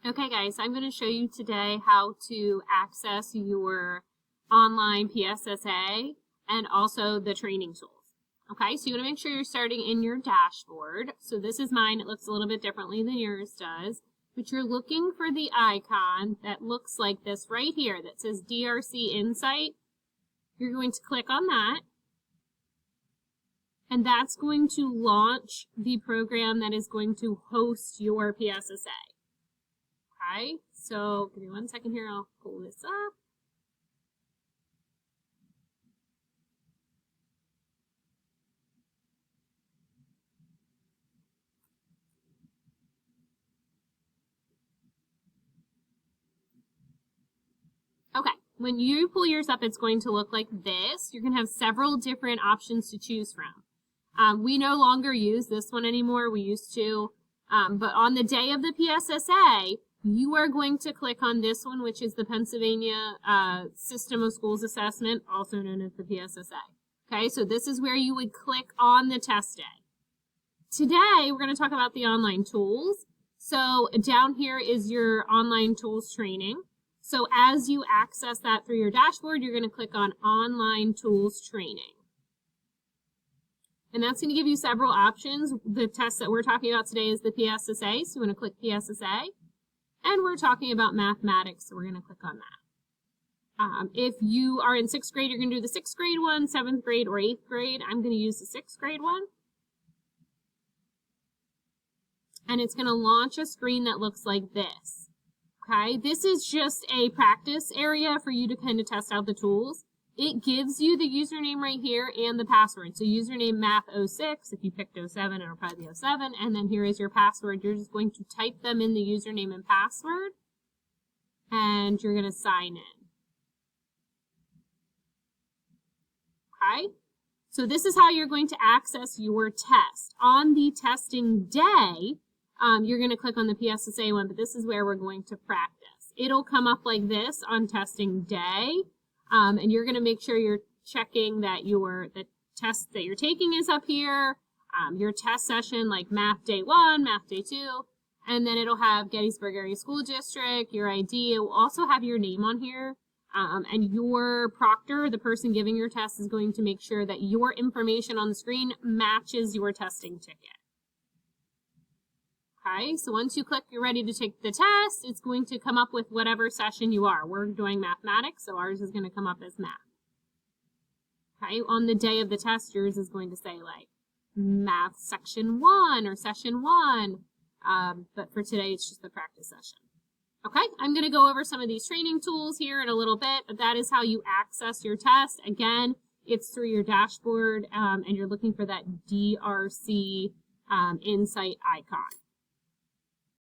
Okay guys, I'm going to show you today how to access your online PSSA and also the training tools. Okay, so you want to make sure you're starting in your dashboard. So this is mine. It looks a little bit differently than yours does. But you're looking for the icon that looks like this right here that says DRC Insight. You're going to click on that. And that's going to launch the program that is going to host your PSSA. Okay, so give me 1 second here, I'll pull this up. Okay, when you pull yours up, it's going to look like this. You're going to have several different options to choose from. We no longer use this one anymore. We used to, but on the day of the PSSA, you are going to click on this one, which is the Pennsylvania System of Schools Assessment, also known as the PSSA. Okay, so this is where you would click on the test day. Today, we're going to talk about the online tools. So down here is your online tools training. So as you access that through your dashboard, you're going to click on Online Tools Training. And that's going to give you several options. The test that we're talking about today is the PSSA, so you want to click PSSA. And we're talking about mathematics, so we're going to click on that. If you are in 6th grade, you're going to do the 6th grade one, 7th grade, or 8th grade. I'm going to use the 6th grade one. And it's going to launch a screen that looks like this. Okay, this is just a practice area for you to kind of test out the tools. It gives you the username right here and the password. So username math06, if you picked 07, it'll probably be 07. And then here is your password. You're just going to type them in the username and password. And you're going to sign in. Okay? So this is how you're going to access your test. On the testing day, you're going to click on the PSSA one, but this is where we're going to practice. It'll come up like this on testing day. And you're going to make sure you're checking that the test that you're taking is up here, your test session like math day 1, math day 2, and then it'll have Gettysburg Area School District, your ID. It will also have your name on here, and your proctor, the person giving your test, is going to make sure that your information on the screen matches your testing ticket. Okay, so once you click you're ready to take the test, it's going to come up with whatever session you are. We're doing mathematics, so ours is going to come up as math. Okay, on the day of the test, yours is going to say like math section 1 or session 1, but for today it's just the practice session. Okay, I'm going to go over some of these training tools here in a little bit, but that is how you access your test. Again, it's through your dashboard, and you're looking for that DRC Insight icon.